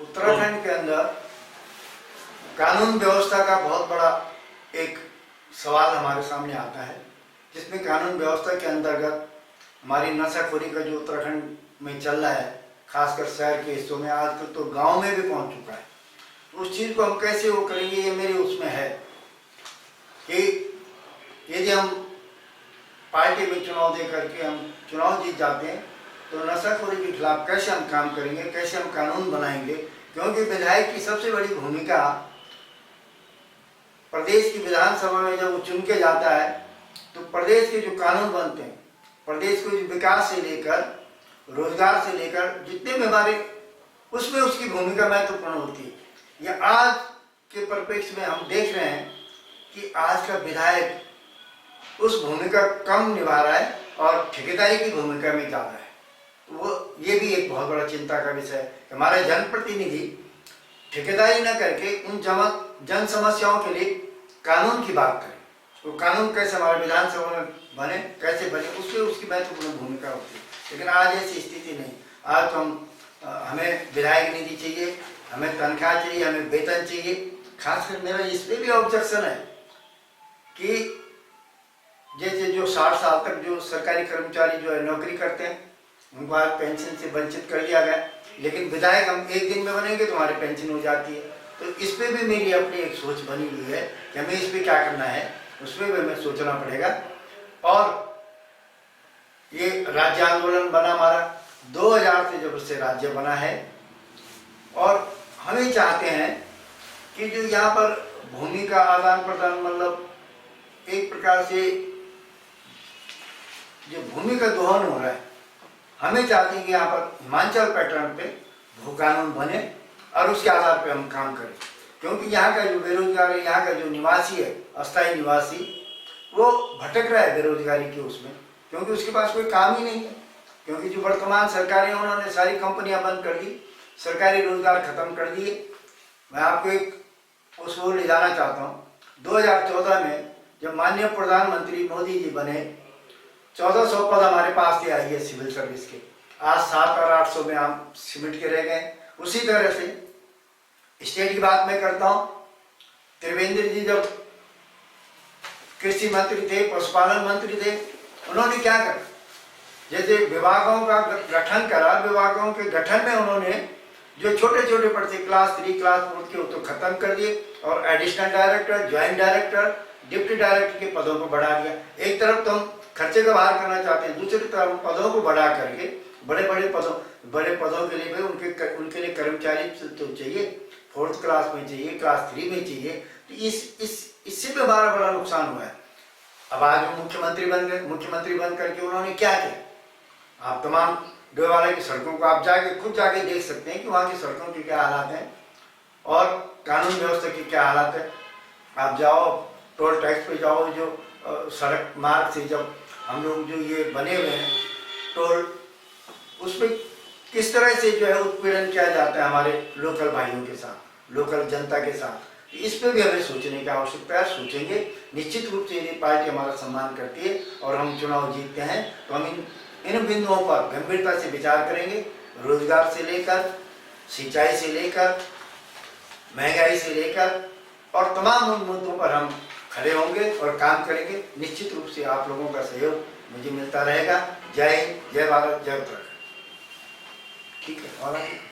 उत्तराखंड के अंदर कानून व्यवस्था का बहुत बड़ा एक सवाल हमारे सामने आता है, जिसमें कानून व्यवस्था के अंतर्गत हमारी नशाखोरी का जो उत्तराखंड में चल रहा है, खासकर शहर के हिस्सों में, आजकल तो गांव में भी पहुंच चुका है। उस चीज़ को हम कैसे वो करेंगे, ये मेरे उसमें है कि यदि हम पार्टी में चुनाव दे करके हम चुनाव जीत जाते हैं तो नशाखोरी के खिलाफ कैसे हम काम करेंगे, कैसे हम कानून बनाएंगे। क्योंकि विधायक की सबसे बड़ी भूमिका प्रदेश की विधानसभा में जब वो चुन के जाता है तो प्रदेश के जो कानून बनते हैं, प्रदेश के विकास से लेकर रोजगार से लेकर जितने भी हमारे, उसमें उसकी भूमिका महत्वपूर्ण होती है। या आज के परिप्रेक्ष्य में हम देख रहे हैं कि आज का विधायक उस भूमिका कम निभा रहा है और ठेकेदारी की भूमिका में ज़्यादा है। तो वो ये भी एक बहुत बड़ा चिंता का विषय है कि हमारे जनप्रतिनिधि ठेकेदारी न करके उन जन समस्याओं के लिए कानून की बात करें। वो कानून कैसे हमारे विधानसभा में बने, कैसे बने, उसमें उसकी महत्वपूर्ण भूमिका होती है। लेकिन आज ऐसी स्थिति नहीं। आज तो हमें विधायक निधि चाहिए, हमें तनख्वाह चाहिए, हमें वेतन चाहिए। खासकर मेरा इस पर भी ऑब्जेक्शन है कि जैसे जो 60 साल तक जो सरकारी कर्मचारी जो है नौकरी करते हैं, उनको आज पेंशन से वंचित कर दिया गया, लेकिन विधायक हम एक दिन में बनेंगे तो हमारी पेंशन हो जाती है। तो इस पर भी मेरी अपनी एक सोच बनी हुई है कि हमें इस पर क्या करना है, उस पर भी हमें सोचना पड़ेगा। और ये राज्य आंदोलन बना हमारा 2000 से जब से राज्य बना है, और हमें चाहते हैं कि जो यहाँ पर भूमि का आदान प्रदान, मतलब एक प्रकार से जो भूमि का दोहन हो रहा है, हमें चाहते हैं कि यहाँ पर हिमाचल पैटर्न पे भू कानून बने और उसके आधार पे हम काम करें। क्योंकि यहाँ का जो बेरोजगार है, यहाँ का जो निवासी है, अस्थायी निवासी, वो भटक रहा है बेरोजगारी के उसमें, क्योंकि उसके पास कोई काम ही नहीं है। क्योंकि जो वर्तमान सरकारें, उन्होंने सारी कंपनियां बंद कर दी, सरकारी रोजगार खत्म कर दिए। मैं आपको एक उस ओर ले जाना चाहता हूँ। 2014 में जब माननीय प्रधानमंत्री मोदी जी बने, 1400 पद हमारे पास थे आई सिविल सर्विस के। आज 7 और 800 में हम सिमट के रह गए। उसी तरह से स्टेट की बात मैं करता हूँ। त्रिवेंद्र जी जब कृषि मंत्री थे, पशुपालन मंत्री थे, उन्होंने क्या करा, जैसे विभागों का गठन करा, विभागों के गठन में उन्होंने जो छोटे छोटे पद थे, क्लास 3 क्लास 4 के, तो खत्म कर दिए और additional director, joint director, deputy director के पदों को बढ़ा दिया। एक तरफ तो हम खर्चे का बाहर करना चाहते हैं, दूसरी तरफ पदों को बढ़ा करके बड़े पदों के लिए भी उनके लिए कर्मचारी तो चाहिए, 4th क्लास में चाहिए, क्लास 3 में चाहिए। तो इससे भी हमारा बड़ा नुकसान हुआ है। अब आज वो मुख्यमंत्री बन गए, मुख्यमंत्री बन करके उन्होंने क्या किया, आप तमाम डोईवाला की सड़कों को आप खुद जाके देख सकते हैं कि वहाँ की सड़कों के क्या हालात हैं और कानून व्यवस्था की क्या हालात है। आप जाओ, टोल टैक्स पे जाओ, जो सड़क मार्ग से जब हम लोग जो ये बने हुए हैं टोल, उसमें किस तरह से जो है उत्पीड़न किया जाता है हमारे लोकल भाइयों के साथ, लोकल जनता के साथ। इस पर भी हमें सोचने की आवश्यकता है। सोचेंगे निश्चित रूप से, यदि पार्टी हमारा सम्मान करती है और हम चुनाव जीतते हैं तो हम इन बिंदुओं पर गंभीरता से विचार करेंगे। रोजगार से लेकर, सिंचाई से लेकर, महंगाई से लेकर और तमाम उन मुद्दों पर हम खड़े होंगे और काम करेंगे। निश्चित रूप से आप लोगों का सहयोग मुझे मिलता रहेगा। जय हिंद, जय भारत, जय उत्तराखंड। ठीक है। और